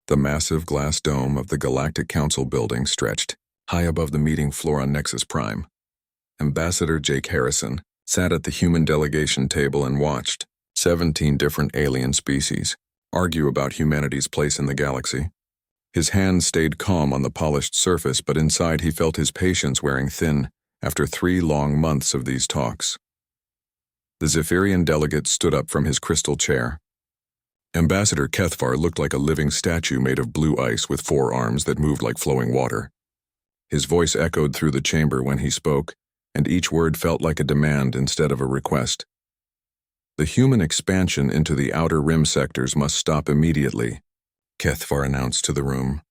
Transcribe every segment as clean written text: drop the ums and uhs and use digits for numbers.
The massive glass dome of the Galactic Council building stretched high above the meeting floor on Nexus Prime. Ambassador Jake Harrison sat at the human delegation table and watched 17 different alien species argue about humanity's place in the galaxy. His hands stayed calm on the polished surface, but inside he felt his patience wearing thin after 3 long months of these talks. The Zephyrian delegate stood up from his crystal chair. Ambassador Kethvar looked like a living statue made of blue ice with 4 arms that moved like flowing water. His voice echoed through the chamber when he spoke, and each word felt like a demand instead of a request. The human expansion into the outer rim sectors must stop immediately, Kethvar announced to the room.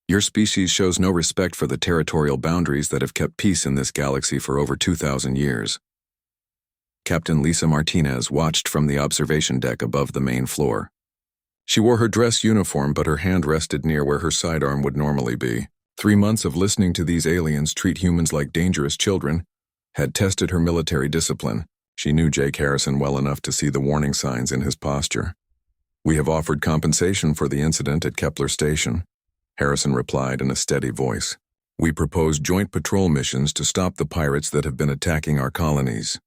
Your species shows no respect for the territorial boundaries that have kept peace in this galaxy for over 2,000 years. Captain Lisa Martinez watched from the observation deck above the main floor. She wore her dress uniform, but her hand rested near where her sidearm would normally be. 3 months of listening to these aliens treat humans like dangerous children had tested her military discipline. She knew Jake Harrison well enough to see the warning signs in his posture. We have offered compensation for the incident at Kepler Station, Harrison replied in a steady voice. We propose joint patrol missions to stop the pirates that have been attacking our colonies.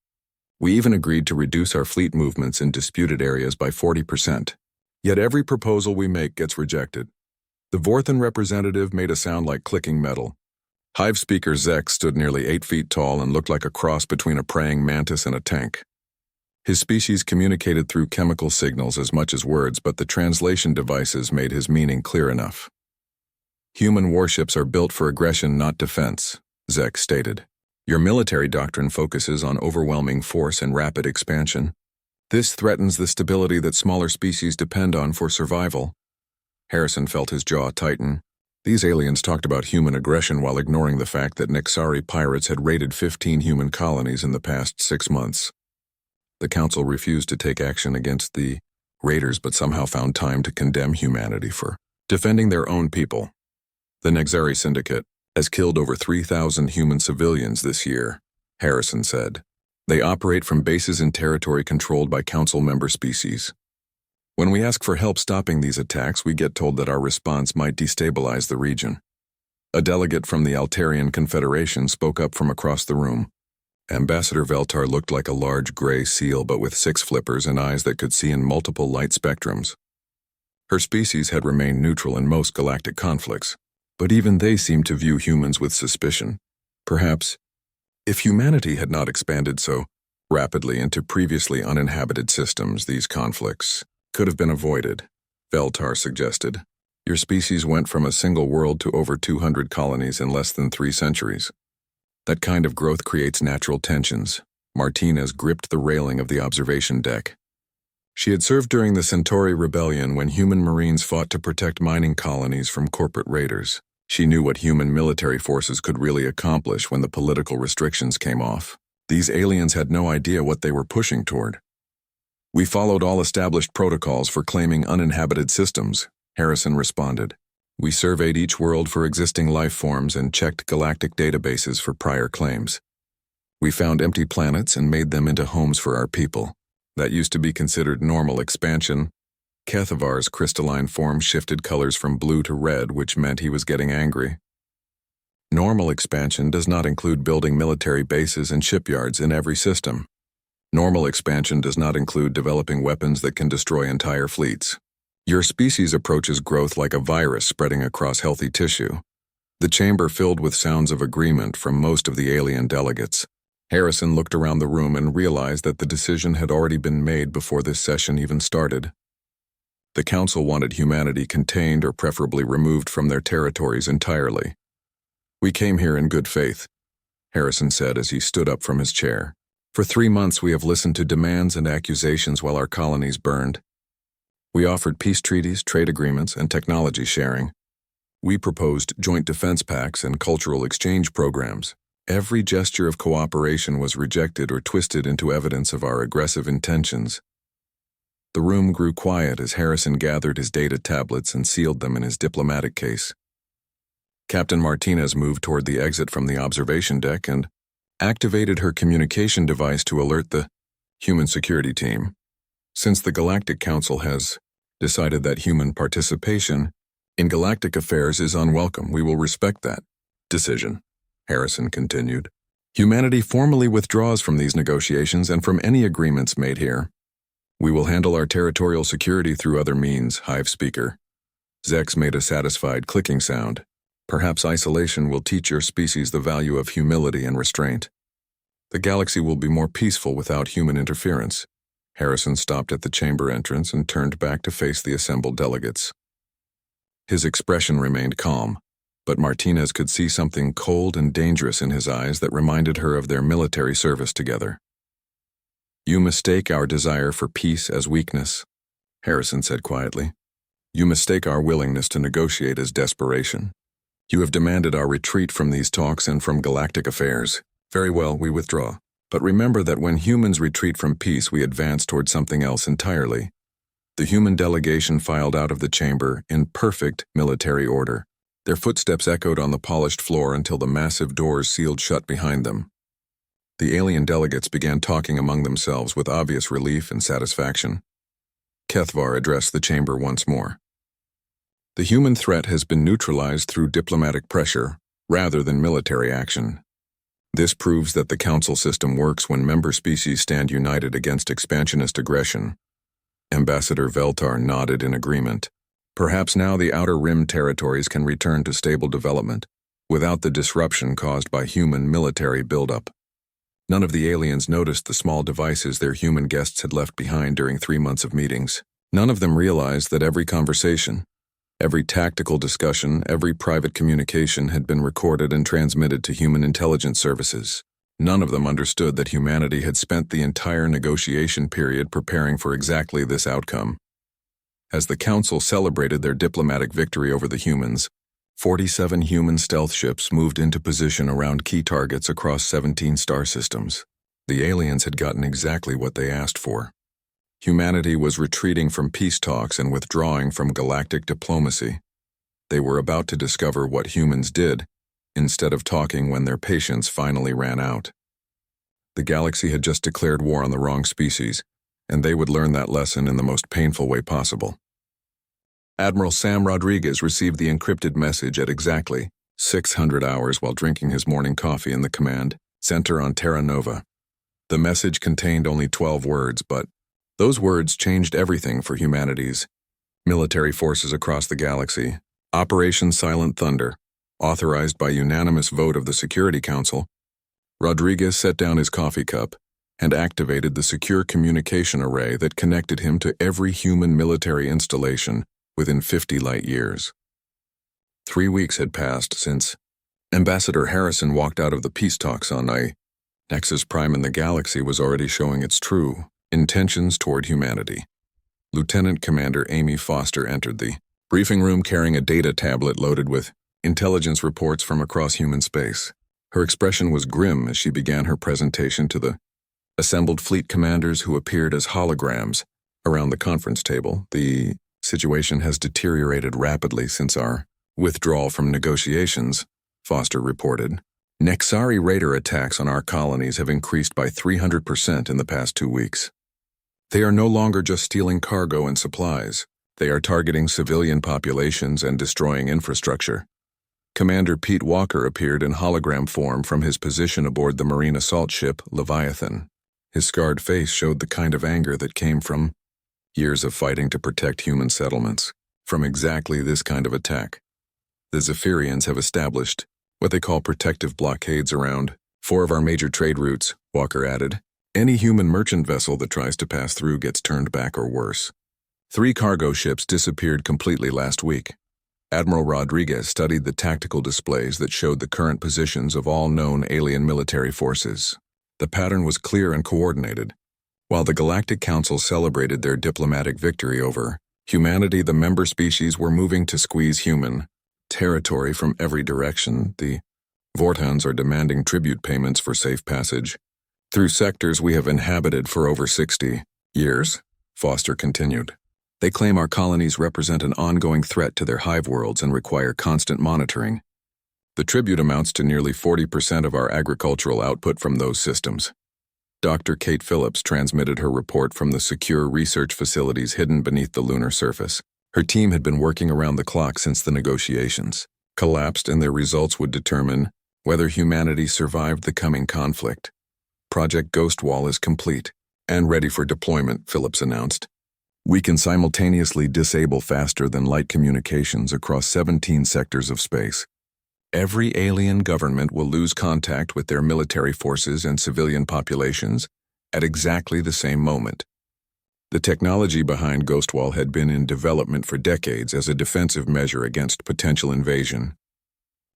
We even agreed to reduce our fleet movements in disputed areas by 40%. Yet every proposal we make gets rejected. The Vorthan representative made a sound like clicking metal. Hive speaker Zek stood nearly 8 feet tall and looked like a cross between a praying mantis and a tank. His species communicated through chemical signals as much as words, but the translation devices made his meaning clear enough. Human warships are built for aggression, not defense, Zek stated. Your military doctrine focuses on overwhelming force and rapid expansion. This threatens the stability that smaller species depend on for survival. Harrison felt his jaw tighten. These aliens talked about human aggression while ignoring the fact that Nexari pirates had raided 15 human colonies in the past 6 months. The Council refused to take action against the raiders, but somehow found time to condemn humanity for defending their own people. The Nexari Syndicate has killed over 3,000 human civilians this year, Harrison said. They operate from bases in territory controlled by Council member species. When we ask for help stopping these attacks, we get told that our response might destabilize the region. A delegate from the Altarian Confederation spoke up from across the room. Ambassador Veltar looked like a large gray seal, but with 6 flippers and eyes that could see in multiple light spectrums. Her species had remained neutral in most galactic conflicts, but even they seemed to view humans with suspicion. Perhaps, if humanity had not expanded so rapidly into previously uninhabited systems, these conflicts could have been avoided, Veltar suggested. Your species went from a single world to over 200 colonies in less than 3 centuries. That kind of growth creates natural tensions. Martinez gripped the railing of the observation deck. She had served during the Centauri Rebellion when human marines fought to protect mining colonies from corporate raiders. She knew what human military forces could really accomplish when the political restrictions came off. These aliens had no idea what they were pushing toward. We followed all established protocols for claiming uninhabited systems, Harrison responded. We surveyed each world for existing life forms and checked galactic databases for prior claims. We found empty planets and made them into homes for our people. That used to be considered normal expansion. Kethavar's crystalline form shifted colors from blue to red, which meant he was getting angry. Normal expansion does not include building military bases and shipyards in every system. Normal expansion does not include developing weapons that can destroy entire fleets. Your species approaches growth like a virus spreading across healthy tissue. The chamber filled with sounds of agreement from most of the alien delegates. Harrison looked around the room and realized that the decision had already been made before this session even started. The Council wanted humanity contained or preferably removed from their territories entirely. We came here in good faith, Harrison said as he stood up from his chair. For 3 months we have listened to demands and accusations while our colonies burned. We offered peace treaties, trade agreements, and technology sharing. We proposed joint defense pacts and cultural exchange programs. Every gesture of cooperation was rejected or twisted into evidence of our aggressive intentions. The room grew quiet as Harrison gathered his data tablets and sealed them in his diplomatic case. Captain Martinez moved toward the exit from the observation deck and activated her communication device to alert the human security team. Since the Galactic Council has decided that human participation In galactic affairs is unwelcome. We will respect that decision, Harrison continued. Humanity formally withdraws from these negotiations and from any agreements made here. We will handle our territorial security through other means, Hive Speaker. Zex made a satisfied clicking sound. Perhaps isolation will teach your species the value of humility and restraint. The galaxy will be more peaceful without human interference. Harrison stopped at the chamber entrance and turned back to face the assembled delegates. His expression remained calm, but Martinez could see something cold and dangerous in his eyes that reminded her of their military service together. You mistake our desire for peace as weakness, Harrison said quietly. You mistake our willingness to negotiate as desperation. You have demanded our retreat from these talks and from galactic affairs. Very well, we withdraw. But remember that when humans retreat from peace, we advance toward something else entirely. The human delegation filed out of the chamber in perfect military order. Their footsteps echoed on the polished floor until the massive doors sealed shut behind them. The alien delegates began talking among themselves with obvious relief and satisfaction. Kethvar addressed the chamber once more. The human threat has been neutralized through diplomatic pressure, rather than military action. This proves that the council system works when member species stand united against expansionist aggression. Ambassador Veltar nodded in agreement. Perhaps now the Outer Rim territories can return to stable development, without the disruption caused by human military buildup. None of the aliens noticed the small devices their human guests had left behind during 3 months of meetings. None of them realized that every conversation, every tactical discussion, every private communication had been recorded and transmitted to human intelligence services. None of them understood that humanity had spent the entire negotiation period preparing for exactly this outcome. As the Council celebrated their diplomatic victory over the humans, 47 human stealth ships moved into position around key targets across 17 star systems. The aliens had gotten exactly what they asked for. Humanity was retreating from peace talks and withdrawing from galactic diplomacy. They were about to discover what humans did, instead of talking when their patience finally ran out. The galaxy had just declared war on the wrong species, and they would learn that lesson in the most painful way possible. Admiral Sam Rodriguez received the encrypted message at exactly 600 hours while drinking his morning coffee in the command center on Terra Nova. The message contained only 12 words, but those words changed everything for humanity's military forces across the galaxy. Operation Silent Thunder, authorized by unanimous vote of the Security Council. Rodriguez set down his coffee cup and activated the secure communication array that connected him to every human military installation within 50 light years. 3 weeks had passed since Ambassador Harrison walked out of the peace talks on Nexus Prime, and the galaxy was already showing its true intentions toward humanity. Lieutenant Commander Amy Foster entered the briefing room carrying a data tablet loaded with intelligence reports from across human space. Her expression was grim as she began her presentation to the assembled fleet commanders who appeared as holograms around the conference table. The situation has deteriorated rapidly since our withdrawal from negotiations, Foster reported. Nexari raider attacks on our colonies have increased by 300% in the past 2 weeks. They are no longer just stealing cargo and supplies. They are targeting civilian populations and destroying infrastructure. Commander Pete Walker appeared in hologram form from his position aboard the marine assault ship Leviathan. His scarred face showed the kind of anger that came from years of fighting to protect human settlements from exactly this kind of attack. The Zephyrians have established what they call protective blockades around 4 of our major trade routes, Walker added. Any human merchant vessel that tries to pass through gets turned back or worse. 3 cargo ships disappeared completely last week. Admiral Rodriguez studied the tactical displays that showed the current positions of all known alien military forces. The pattern was clear and coordinated. While the Galactic Council celebrated their diplomatic victory over humanity, the member species were moving to squeeze human territory from every direction. The Vortans are demanding tribute payments for safe passage through sectors we have inhabited for over 60 years, Foster continued. They claim our colonies represent an ongoing threat to their hive worlds and require constant monitoring. The tribute amounts to nearly 40% of our agricultural output from those systems. Dr. Kate Phillips transmitted her report from the secure research facilities hidden beneath the lunar surface. Her team had been working around the clock since the negotiations collapsed, and their results would determine whether humanity survived the coming conflict. Project Ghostwall is complete and ready for deployment, Phillips announced. We can simultaneously disable faster-than-light communications across 17 sectors of space. Every alien government will lose contact with their military forces and civilian populations at exactly the same moment. The technology behind Ghostwall had been in development for decades as a defensive measure against potential invasion.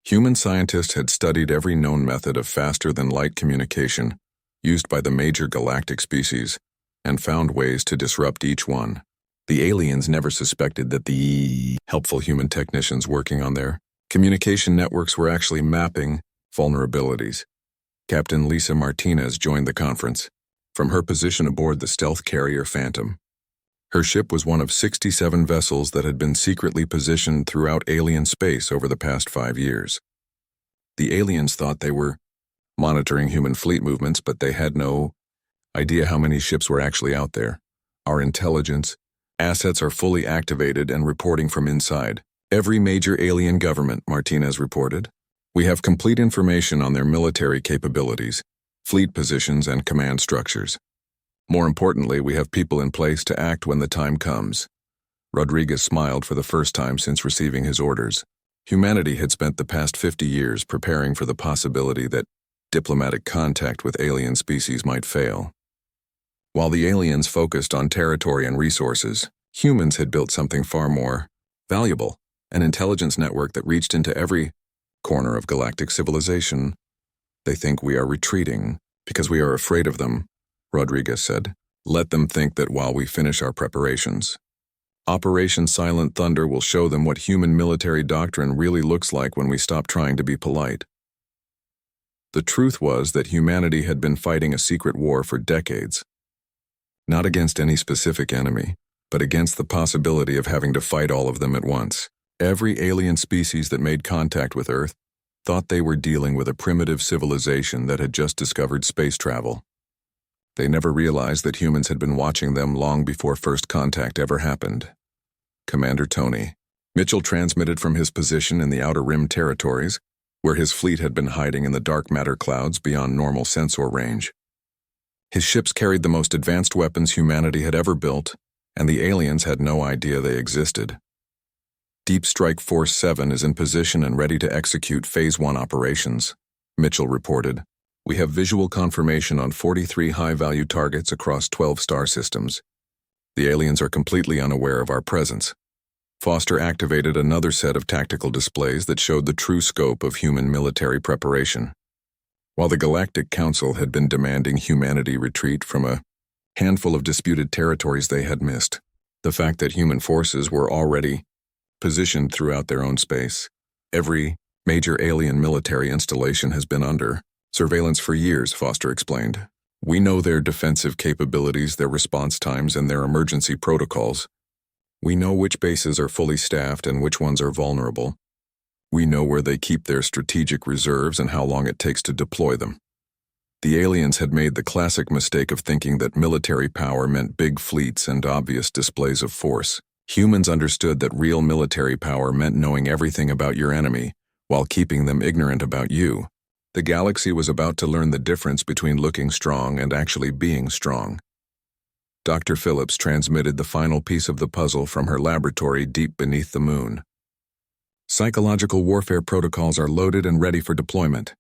Human scientists had studied every known method of faster-than-light communication used by the major galactic species and found ways to disrupt each one. The aliens never suspected that the helpful human technicians working on their communication networks were actually mapping vulnerabilities. Captain Lisa Martinez joined the conference from her position aboard the stealth carrier Phantom. Her ship was one of 67 vessels that had been secretly positioned throughout alien space over the past 5 years. The aliens thought they were monitoring human fleet movements, but they had no idea how many ships were actually out there. Our intelligence assets are fully activated and reporting from inside every major alien government, Martinez reported. We have complete information on their military capabilities, fleet positions, and command structures. More importantly, we have people in place to act when the time comes. Rodriguez smiled for the first time since receiving his orders. Humanity had spent the past 50 years preparing for the possibility that diplomatic contact with alien species might fail. While the aliens focused on territory and resources, humans had built something far more valuable, an intelligence network that reached into every corner of galactic civilization. They think we are retreating because we are afraid of them, Rodriguez said. Let them think that while we finish our preparations. Operation Silent Thunder will show them what human military doctrine really looks like when we stop trying to be polite. The truth was that humanity had been fighting a secret war for decades. Not against any specific enemy, but against the possibility of having to fight all of them at once. Every alien species that made contact with Earth thought they were dealing with a primitive civilization that had just discovered space travel. They never realized that humans had been watching them long before first contact ever happened. Commander Tony Mitchell transmitted from his position in the Outer Rim territories, where his fleet had been hiding in the dark matter clouds beyond normal sensor range. His ships carried the most advanced weapons humanity had ever built, and the aliens had no idea they existed. Deep Strike Force 7 is in position and ready to execute Phase 1 operations, Mitchell reported. We have visual confirmation on 43 high-value targets across 12 star systems. The aliens are completely unaware of our presence. Foster activated another set of tactical displays that showed the true scope of human military preparation. While the Galactic Council had been demanding humanity retreat from a handful of disputed territories they had missed, the fact that human forces were already positioned throughout their own space. Every major alien military installation has been under surveillance for years, Foster explained. We know their defensive capabilities, their response times, and their emergency protocols. We know which bases are fully staffed and which ones are vulnerable. We know where they keep their strategic reserves and how long it takes to deploy them. The aliens had made the classic mistake of thinking that military power meant big fleets and obvious displays of force. Humans understood that real military power meant knowing everything about your enemy while keeping them ignorant about you. The galaxy was about to learn the difference between looking strong and actually being strong. Dr. Phillips transmitted the final piece of the puzzle from her laboratory deep beneath the moon. Psychological warfare protocols are loaded and ready for deployment.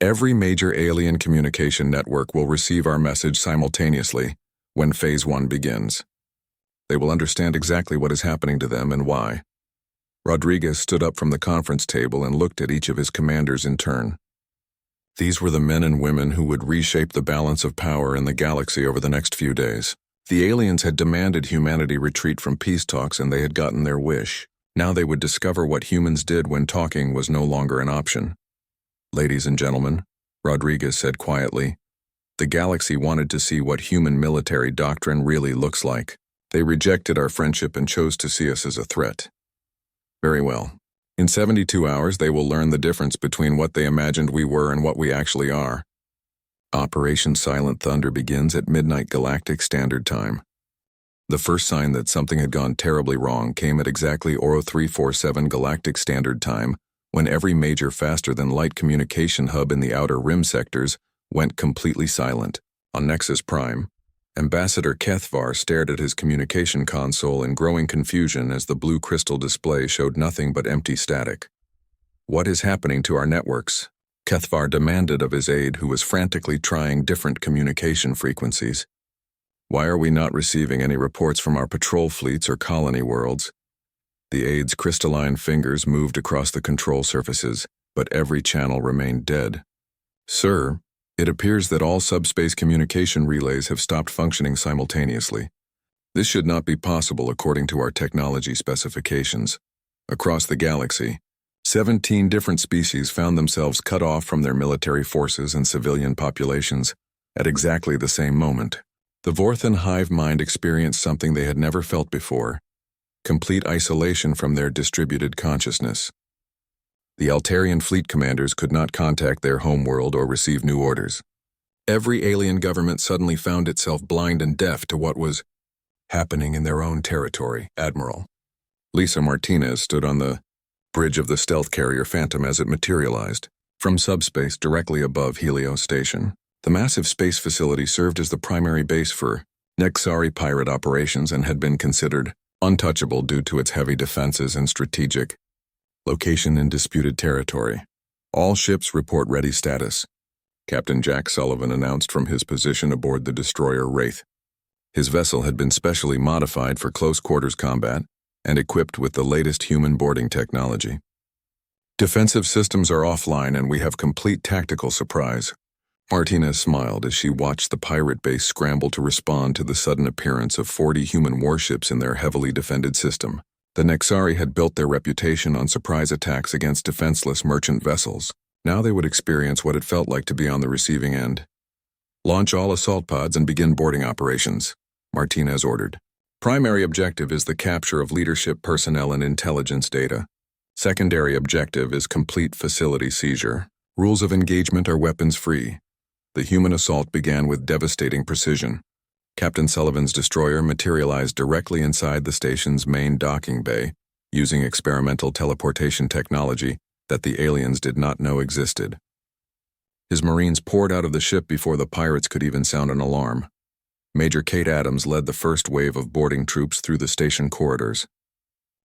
Every major alien communication network will receive our message simultaneously when Phase 1 begins. They will understand exactly what is happening to them and why. Rodriguez stood up from the conference table and looked at each of his commanders in turn. These were the men and women who would reshape the balance of power in the galaxy over the next few days. The aliens had demanded humanity retreat from peace talks, and they had gotten their wish. Now they would discover what humans did when talking was no longer an option. Ladies and gentlemen, Rodriguez said quietly, the galaxy wanted to see what human military doctrine really looks like. They rejected our friendship and chose to see us as a threat. Very well. In 72 hours, they will learn the difference between what they imagined we were and what we actually are. Operation Silent Thunder begins at midnight Galactic Standard Time. The first sign that something had gone terribly wrong came at exactly 0347 Galactic Standard Time, when every major faster-than-light communication hub in the Outer Rim sectors went completely silent. On Nexus Prime, Ambassador Kethvar stared at his communication console in growing confusion as the blue crystal display showed nothing but empty static. "What is happening to our networks?" Kethvar demanded of his aide, who was frantically trying different communication frequencies. "Why are we not receiving any reports from our patrol fleets or colony worlds?" The aide's crystalline fingers moved across the control surfaces, but every channel remained dead. "Sir, it appears that all subspace communication relays have stopped functioning simultaneously. This should not be possible according to our technology specifications. Across the galaxy, 17 different species found themselves cut off from their military forces and civilian populations at exactly the same moment. The Vorthan hive mind experienced something they had never felt before: complete isolation from their distributed consciousness. The Altarian fleet commanders could not contact their homeworld or receive new orders. Every alien government suddenly found itself blind and deaf to what was happening in their own territory. Admiral Lisa Martinez stood on the bridge of the stealth carrier Phantom as it materialized from subspace directly above Helios Station. The massive space facility served as the primary base for Nexari pirate operations and had been considered untouchable due to its heavy defenses and strategic location in disputed territory. "All ships report ready status," Captain Jack Sullivan announced from his position aboard the destroyer Wraith. His vessel had been specially modified for close-quarters combat and equipped with the latest human boarding technology. "Defensive systems are offline and we have complete tactical surprise." Martinez smiled as she watched the pirate base scramble to respond to the sudden appearance of 40 human warships in their heavily defended system. The Nexari had built their reputation on surprise attacks against defenseless merchant vessels. Now they would experience what it felt like to be on the receiving end. "Launch all assault pods and begin boarding operations," Martinez ordered. "Primary objective is the capture of leadership personnel and intelligence data. Secondary objective is complete facility seizure. Rules of engagement are weapons-free." The human assault began with devastating precision. Captain Sullivan's destroyer materialized directly inside the station's main docking bay, using experimental teleportation technology that the aliens did not know existed. His Marines poured out of the ship before the pirates could even sound an alarm. Major Kate Adams led the first wave of boarding troops through the station corridors.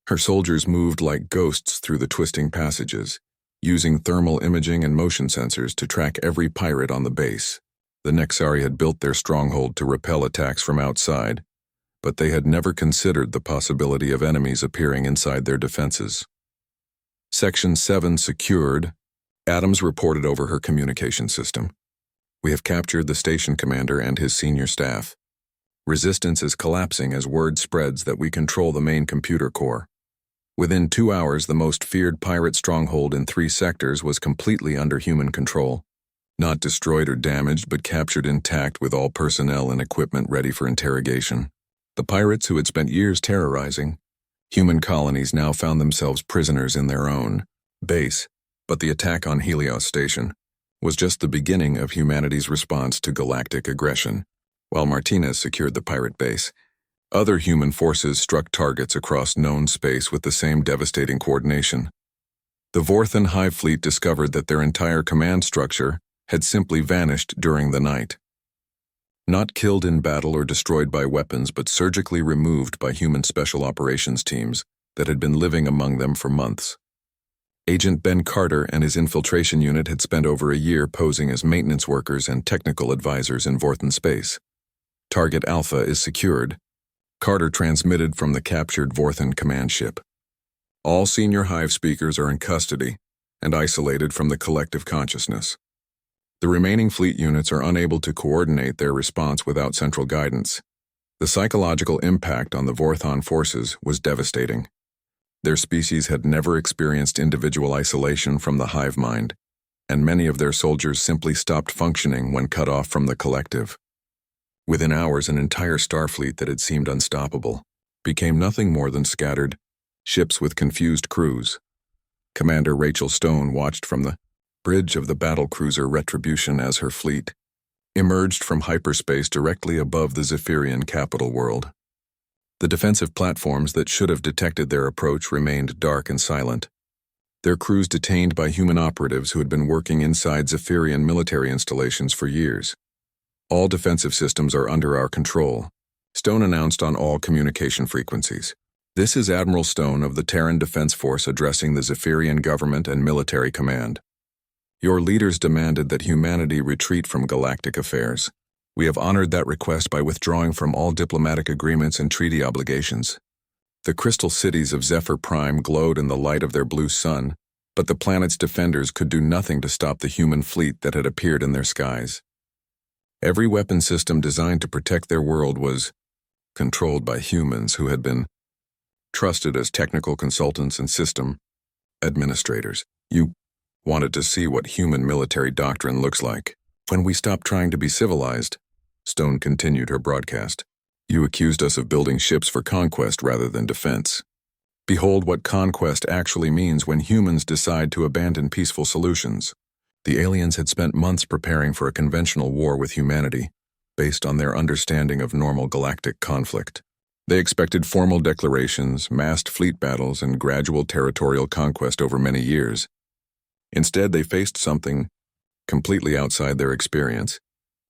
Her soldiers moved like ghosts through the twisting passages, using thermal imaging and motion sensors to track every pirate on the base. The Nexari had built their stronghold to repel attacks from outside, but they had never considered the possibility of enemies appearing inside their defenses. Section 7 secured. Adams reported over her communication system. "We have captured the station commander and his senior staff. Resistance is collapsing as word spreads that we control the main computer core." Within 2 hours, the most feared pirate stronghold in 3 sectors was completely under human control. Not destroyed or damaged, but captured intact with all personnel and equipment ready for interrogation. The pirates who had spent years terrorizing human colonies now found themselves prisoners in their own base, but the attack on Helios Station was just the beginning of humanity's response to galactic aggression. While Martinez secured the pirate base, other human forces struck targets across known space with the same devastating coordination. The Vorthan Hive Fleet discovered that their entire command structure had simply vanished during the night. Not killed in battle or destroyed by weapons, but surgically removed by human special operations teams that had been living among them for months. Agent Ben Carter and his infiltration unit had spent over a year posing as maintenance workers and technical advisors in Vorthan space. Target Alpha is secured. Carter transmitted from the captured Vorthan command ship. All senior Hive speakers are in custody and isolated from the collective consciousness. The remaining fleet units are unable to coordinate their response without central guidance. The psychological impact on the Vorthan forces was devastating. Their species had never experienced individual isolation from the hive mind, and many of their soldiers simply stopped functioning when cut off from the collective. Within hours, an entire starfleet that had seemed unstoppable became nothing more than scattered ships with confused crews. Commander Rachel Stone watched from the bridge of the battlecruiser Retribution as her fleet emerged from hyperspace directly above the Zephyrian capital world. The defensive platforms that should have detected their approach remained dark and silent, their crews detained by human operatives who had been working inside Zephyrian military installations for years. All defensive systems are under our control, Stone announced on all communication frequencies. This is Admiral Stone of the Terran Defense Force addressing the Zephyrian government and military command. Your leaders demanded that humanity retreat from galactic affairs. We have honored that request by withdrawing from all diplomatic agreements and treaty obligations. The crystal cities of Zephyr Prime glowed in the light of their blue sun, but the planet's defenders could do nothing to stop the human fleet that had appeared in their skies. Every weapon system designed to protect their world was controlled by humans who had been trusted as technical consultants and system administrators. You wanted to see what human military doctrine looks like. When we stopped trying to be civilized, Stone continued her broadcast, you accused us of building ships for conquest rather than defense. Behold what conquest actually means when humans decide to abandon peaceful solutions. The aliens had spent months preparing for a conventional war with humanity, based on their understanding of normal galactic conflict. They expected formal declarations, massed fleet battles, and gradual territorial conquest over many years. Instead, they faced something completely outside their experience,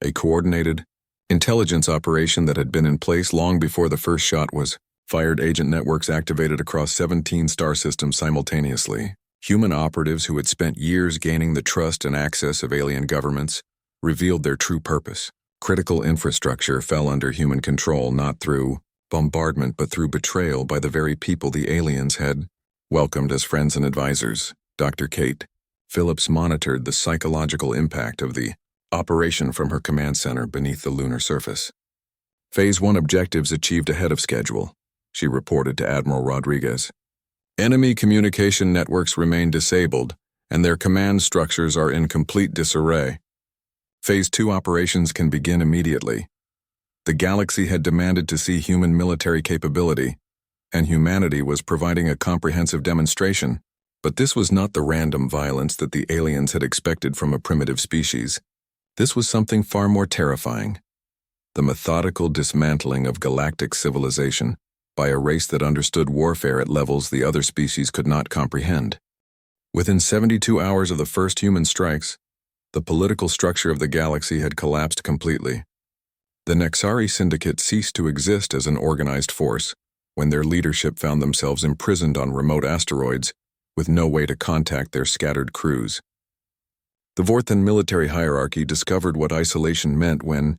a coordinated intelligence operation that had been in place long before the first shot was fired. Agent networks activated across 17 star systems simultaneously. Human operatives who had spent years gaining the trust and access of alien governments revealed their true purpose. Critical infrastructure fell under human control not through bombardment but through betrayal by the very people the aliens had welcomed as friends and advisors. Dr. Kate Phillips monitored the psychological impact of the operation from her command center beneath the lunar surface. Phase 1 objectives achieved ahead of schedule, she reported to Admiral Rodriguez. Enemy communication networks remain disabled, and their command structures are in complete disarray. Phase 2 operations can begin immediately. The galaxy had demanded to see human military capability, and humanity was providing a comprehensive demonstration. But this was not the random violence that the aliens had expected from a primitive species. This was something far more terrifying. The methodical dismantling of galactic civilization by a race that understood warfare at levels the other species could not comprehend. Within 72 hours of the first human strikes, the political structure of the galaxy had collapsed completely. The Nexari Syndicate ceased to exist as an organized force when their leadership found themselves imprisoned on remote asteroids with no way to contact their scattered crews. The Vorthan military hierarchy discovered what isolation meant when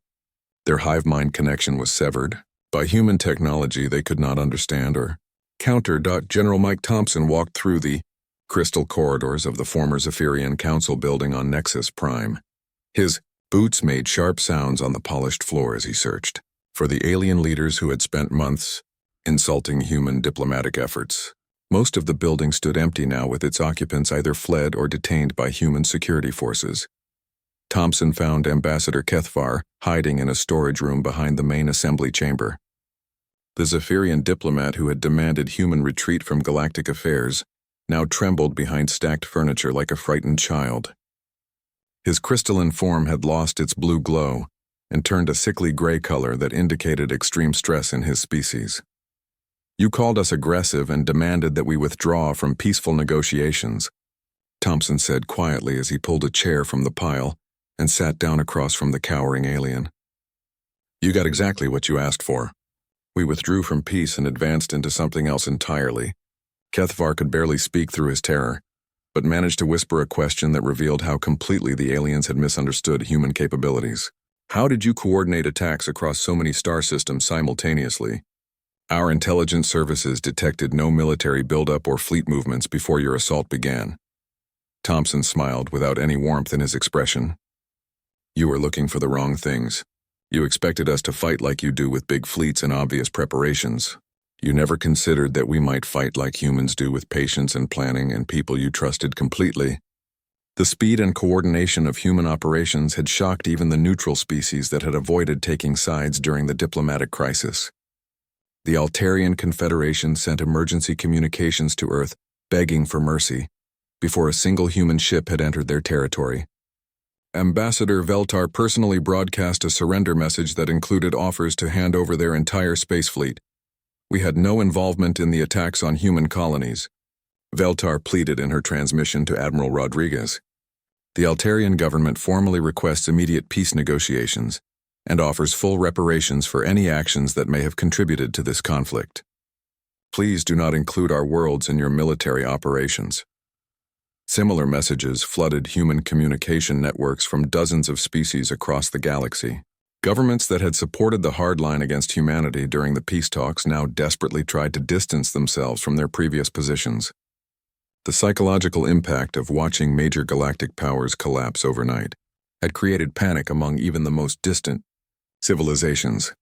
their hive mind connection was severed by human technology they could not understand or counter. General Mike Thompson walked through the crystal corridors of the former Zephyrian Council building on Nexus Prime. His boots made sharp sounds on the polished floor as he searched for the alien leaders who had spent months insulting human diplomatic efforts. Most of the building stood empty now, with its occupants either fled or detained by human security forces. Thompson found Ambassador Kethvar hiding in a storage room behind the main assembly chamber. The Zephyrian diplomat who had demanded human retreat from galactic affairs now trembled behind stacked furniture like a frightened child. His crystalline form had lost its blue glow and turned a sickly gray color that indicated extreme stress in his species. You called us aggressive and demanded that we withdraw from peaceful negotiations, Thompson said quietly as he pulled a chair from the pile and sat down across from the cowering alien. You got exactly what you asked for. We withdrew from peace and advanced into something else entirely. Kethvar could barely speak through his terror, but managed to whisper a question that revealed how completely the aliens had misunderstood human capabilities. How did you coordinate attacks across so many star systems simultaneously? Our intelligence services detected no military buildup or fleet movements before your assault began. Thompson smiled without any warmth in his expression. You were looking for the wrong things. You expected us to fight like you do with big fleets and obvious preparations. You never considered that we might fight like humans do with patience and planning and people you trusted completely. The speed and coordination of human operations had shocked even the neutral species that had avoided taking sides during the diplomatic crisis. The Altarian Confederation sent emergency communications to Earth begging for mercy before a single human ship had entered their territory. Ambassador Veltar personally broadcast a surrender message that included offers to hand over their entire space fleet, We had no involvement in the attacks on human colonies, Veltar pleaded in her transmission to Admiral Rodriguez. The Altarian government formally requests immediate peace negotiations and offers full reparations for any actions that may have contributed to this conflict. Please do not include our worlds in your military operations. Similar messages flooded human communication networks from dozens of species across the galaxy. Governments that had supported the hard line against humanity during the peace talks now desperately tried to distance themselves from their previous positions. The psychological impact of watching major galactic powers collapse overnight had created panic among even the most distant civilizations.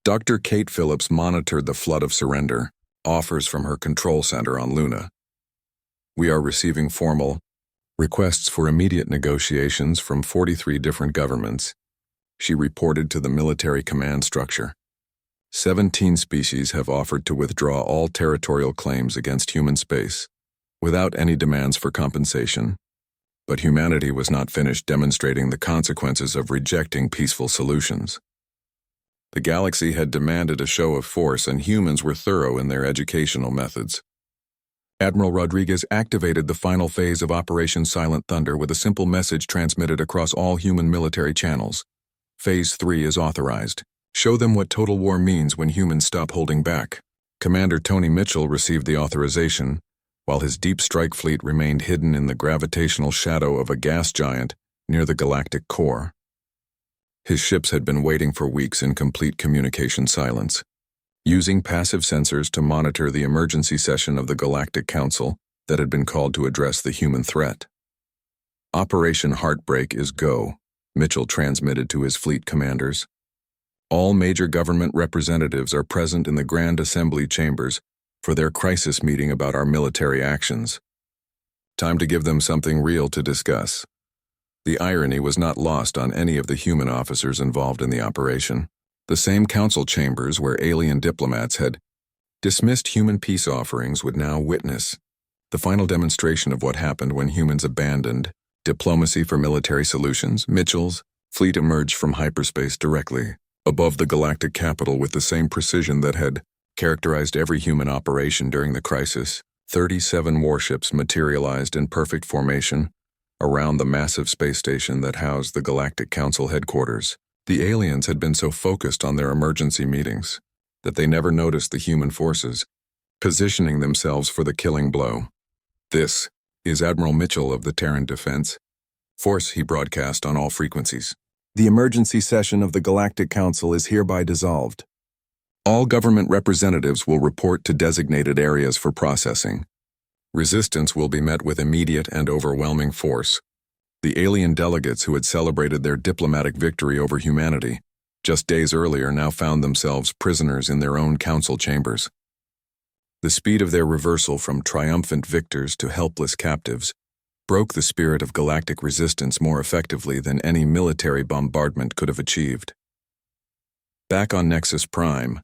Dr. Kate Phillips monitored the flood of surrender offers from her control center on Luna. We are receiving formal requests for immediate negotiations from 43 different governments, she reported to the military command structure. 17 species have offered to withdraw all territorial claims against human space, without any demands for compensation. But humanity was not finished demonstrating the consequences of rejecting peaceful solutions. The galaxy had demanded a show of force, and humans were thorough in their educational methods. Admiral Rodriguez activated the final phase of Operation Silent Thunder with a simple message transmitted across all human military channels. Phase 3 is authorized. Show them what total war means when humans stop holding back. Commander Tony Mitchell received the authorization, while his deep strike fleet remained hidden in the gravitational shadow of a gas giant near the galactic core. His ships had been waiting for weeks in complete communication silence, using passive sensors to monitor the emergency session of the Galactic Council that had been called to address the human threat. Operation Heartbreak is go, Mitchell transmitted to his fleet commanders. All major government representatives are present in the Grand Assembly chambers for their crisis meeting about our military actions. Time to give them something real to discuss. The irony was not lost on any of the human officers involved in the operation. The same council chambers where alien diplomats had dismissed human peace offerings would now witness the final demonstration of what happened when humans abandoned diplomacy for military solutions. Mitchell's fleet emerged from hyperspace directly above the galactic capital with the same precision that had characterized every human operation during the crisis. 37 warships materialized in perfect formation around the massive space station that housed the Galactic Council headquarters. The aliens had been so focused on their emergency meetings that they never noticed the human forces positioning themselves for the killing blow. This is Admiral Mitchell of the Terran Defense Force, he broadcast on all frequencies. The emergency session of the Galactic Council is hereby dissolved. All government representatives will report to designated areas for processing. Resistance will be met with immediate and overwhelming force. The alien delegates who had celebrated their diplomatic victory over humanity just days earlier now found themselves prisoners in their own council chambers. The speed of their reversal from triumphant victors to helpless captives broke the spirit of galactic resistance more effectively than any military bombardment could have achieved. Back on Nexus Prime,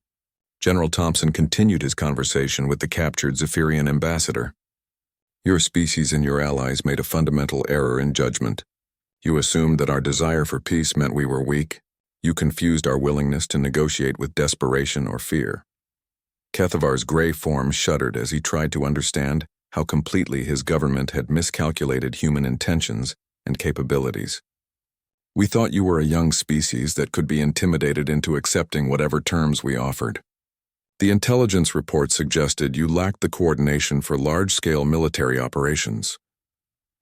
General Thompson continued his conversation with the captured Zephyrian ambassador. Your species and your allies made a fundamental error in judgment. You assumed that our desire for peace meant we were weak. You confused our willingness to negotiate with desperation or fear. Kethavar's gray form shuddered as he tried to understand how completely his government had miscalculated human intentions and capabilities. We thought you were a young species that could be intimidated into accepting whatever terms we offered. The intelligence report suggested you lacked the coordination for large-scale military operations.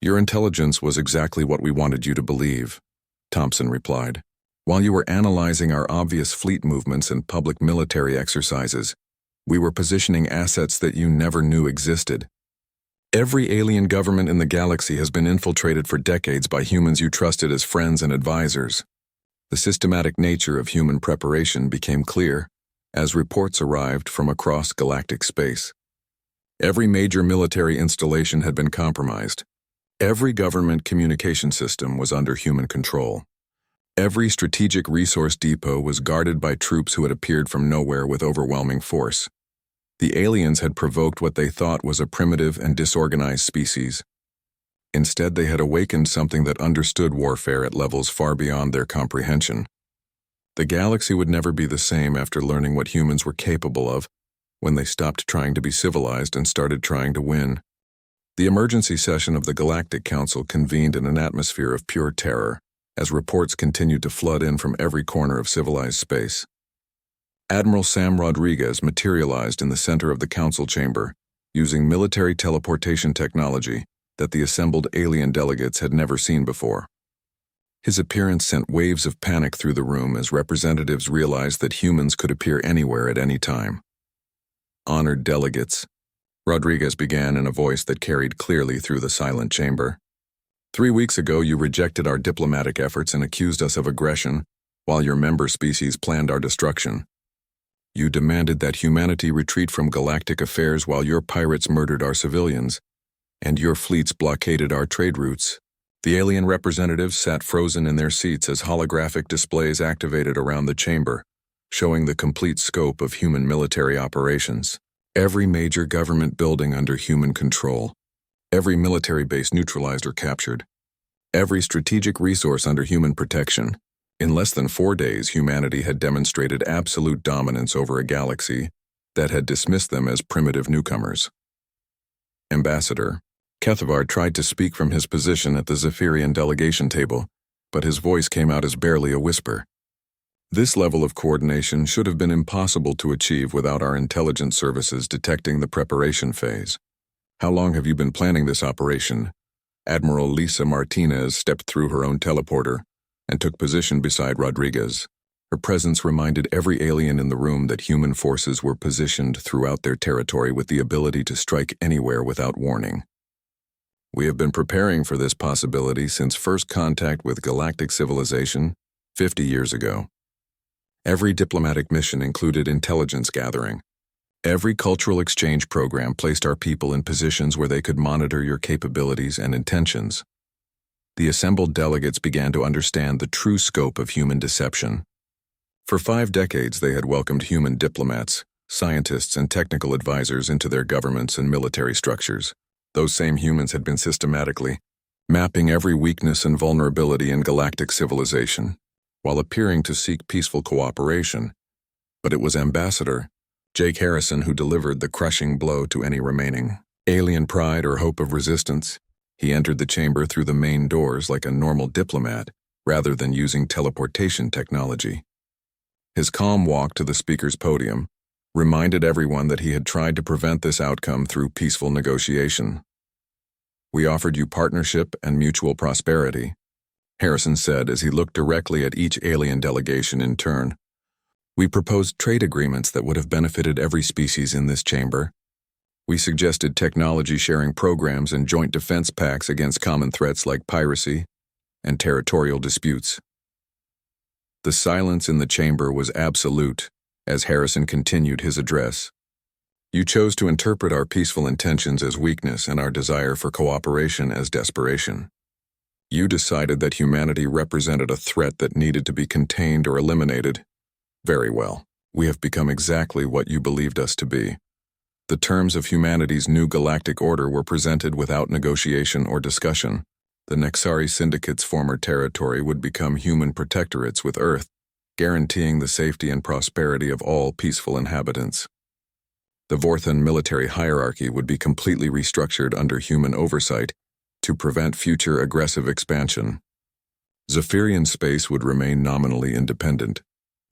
Your intelligence was exactly what we wanted you to believe, Thompson replied. While you were analyzing our obvious fleet movements and public military exercises, we were positioning assets that you never knew existed. Every alien government in the galaxy has been infiltrated for decades by humans you trusted as friends and advisors. The systematic nature of human preparation became clear as reports arrived from across galactic space. Every major military installation had been compromised. Every government communication system was under human control. Every strategic resource depot was guarded by troops who had appeared from nowhere with overwhelming force. The aliens had provoked what they thought was a primitive and disorganized species. Instead, they had awakened something that understood warfare at levels far beyond their comprehension. The galaxy would never be the same after learning what humans were capable of when they stopped trying to be civilized and started trying to win. The emergency session of the Galactic Council convened in an atmosphere of pure terror, as reports continued to flood in from every corner of civilized space. Admiral Sam Rodriguez materialized in the center of the council chamber, using military teleportation technology that the assembled alien delegates had never seen before. His appearance sent waves of panic through the room as representatives realized that humans could appear anywhere at any time. Honored delegates, Rodriguez began in a voice that carried clearly through the silent chamber. 3 weeks ago, you rejected our diplomatic efforts and accused us of aggression, while your member species planned our destruction. You demanded that humanity retreat from galactic affairs while your pirates murdered our civilians, and your fleets blockaded our trade routes. The alien representatives sat frozen in their seats as holographic displays activated around the chamber, showing the complete scope of human military operations. Every major government building under human control, every military base neutralized or captured, every strategic resource under human protection. In less than 4 days, humanity had demonstrated absolute dominance over a galaxy that had dismissed them as primitive newcomers. Ambassador Kethvar tried to speak from his position at the Zephyrian delegation table, but his voice came out as barely a whisper. This level of coordination should have been impossible to achieve without our intelligence services detecting the preparation phase. How long have you been planning this operation? Admiral Lisa Martinez stepped through her own teleporter and took position beside Rodriguez. Her presence reminded every alien in the room that human forces were positioned throughout their territory with the ability to strike anywhere without warning. We have been preparing for this possibility since first contact with galactic civilization 50 years ago. Every diplomatic mission included intelligence gathering. Every cultural exchange program placed our people in positions where they could monitor your capabilities and intentions. The assembled delegates began to understand the true scope of human deception. For 5 decades, they had welcomed human diplomats, scientists, and technical advisors into their governments and military structures. Those same humans had been systematically mapping every weakness and vulnerability in galactic civilization, while appearing to seek peaceful cooperation. But it was Ambassador Jake Harrison who delivered the crushing blow to any remaining alien pride or hope of resistance. He entered the chamber through the main doors like a normal diplomat, rather than using teleportation technology. His calm walk to the speaker's podium reminded everyone that he had tried to prevent this outcome through peaceful negotiation. We offered you partnership and mutual prosperity, Harrison said as he looked directly at each alien delegation in turn. We proposed trade agreements that would have benefited every species in this chamber. We suggested technology-sharing programs and joint defense pacts against common threats like piracy and territorial disputes. The silence in the chamber was absolute as Harrison continued his address. You chose to interpret our peaceful intentions as weakness and our desire for cooperation as desperation. You decided that humanity represented a threat that needed to be contained or eliminated. Very well. We have become exactly what you believed us to be. The terms of humanity's new galactic order were presented without negotiation or discussion. The Nexari Syndicate's former territory would become human protectorates with Earth, guaranteeing the safety and prosperity of all peaceful inhabitants. The Vorthan military hierarchy would be completely restructured under human oversight to prevent future aggressive expansion. Zephyrian space would remain nominally independent,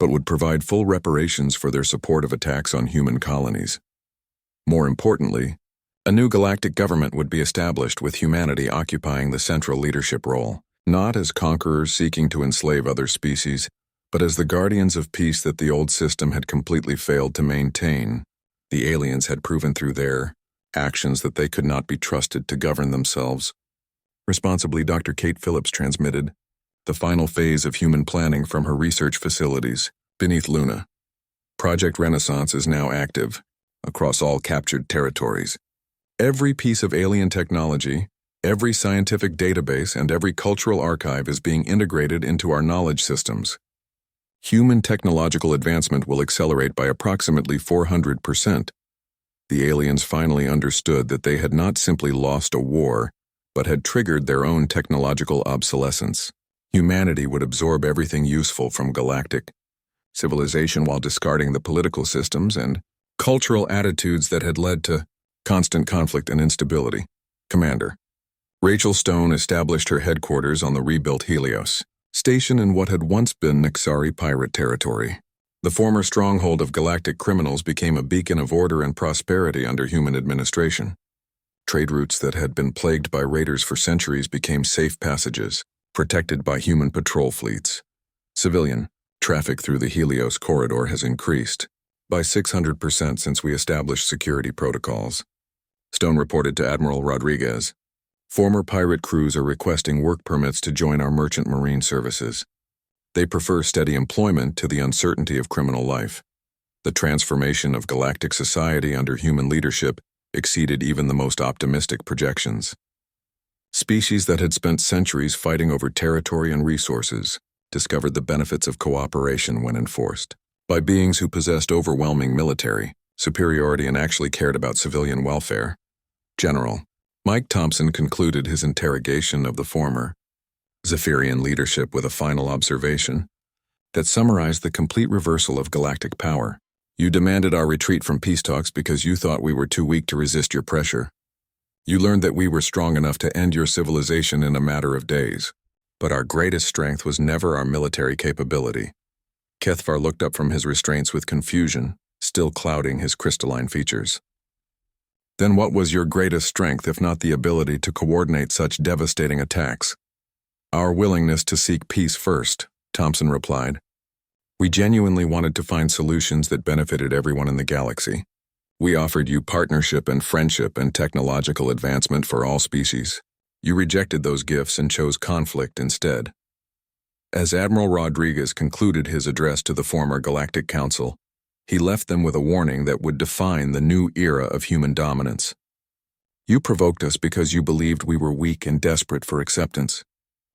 but would provide full reparations for their support of attacks on human colonies. More importantly, a new galactic government would be established with humanity occupying the central leadership role, not as conquerors seeking to enslave other species, but as the guardians of peace that the old system had completely failed to maintain. The aliens had proven through their actions that they could not be trusted to govern themselves. Responsibly, Dr. Kate Phillips transmitted the final phase of human planning from her research facilities beneath Luna. Project Renaissance is now active across all captured territories. Every piece of alien technology, every scientific database, and every cultural archive is being integrated into our knowledge systems. Human technological advancement will accelerate by approximately 400%. The aliens finally understood that they had not simply lost a war, but had triggered their own technological obsolescence. Humanity would absorb everything useful from galactic civilization while discarding the political systems and cultural attitudes that had led to constant conflict and instability. Commander. Rachel Stone established her headquarters on the rebuilt Helios, station in what had once been Nixari pirate territory. The former stronghold of galactic criminals became a beacon of order and prosperity under human administration. Trade routes that had been plagued by raiders for centuries became safe passages, protected by human patrol fleets. Civilian traffic through the Helios corridor has increased by 600% since we established security protocols. Stone reported to Admiral Rodriguez. Former pirate crews are requesting work permits to join our merchant marine services. They prefer steady employment to the uncertainty of criminal life. The transformation of galactic society under human leadership exceeded even the most optimistic projections. Species that had spent centuries fighting over territory and resources discovered the benefits of cooperation when enforced by beings who possessed overwhelming military superiority and actually cared about civilian welfare. General Mike Thompson concluded his interrogation of the former Zephyrian leadership with a final observation that summarized the complete reversal of galactic power. You demanded our retreat from peace talks because you thought we were too weak to resist your pressure. You learned that we were strong enough to end your civilization in a matter of days. But our greatest strength was never our military capability. Kethvar looked up from his restraints with confusion, still clouding his crystalline features. Then what was your greatest strength if not the ability to coordinate such devastating attacks? Our willingness to seek peace first, Thompson replied. We genuinely wanted to find solutions that benefited everyone in the galaxy. We offered you partnership and friendship and technological advancement for all species. You rejected those gifts and chose conflict instead. As Admiral Rodriguez concluded his address to the former Galactic Council, he left them with a warning that would define the new era of human dominance. You provoked us because you believed we were weak and desperate for acceptance.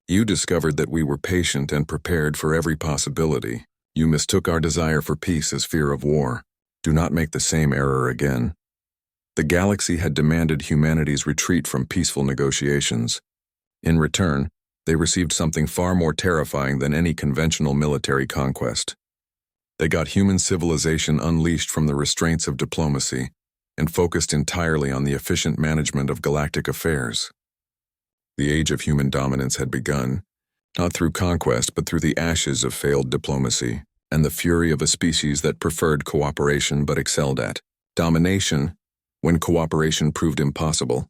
You discovered that we were patient and prepared for every possibility. You mistook our desire for peace as fear of war. Do not make the same error again. The galaxy had demanded humanity's retreat from peaceful negotiations. In return, they received something far more terrifying than any conventional military conquest. They got human civilization unleashed from the restraints of diplomacy and focused entirely on the efficient management of galactic affairs. The age of human dominance had begun, not through conquest but through the ashes of failed diplomacy and the fury of a species that preferred cooperation but excelled at domination when cooperation proved impossible.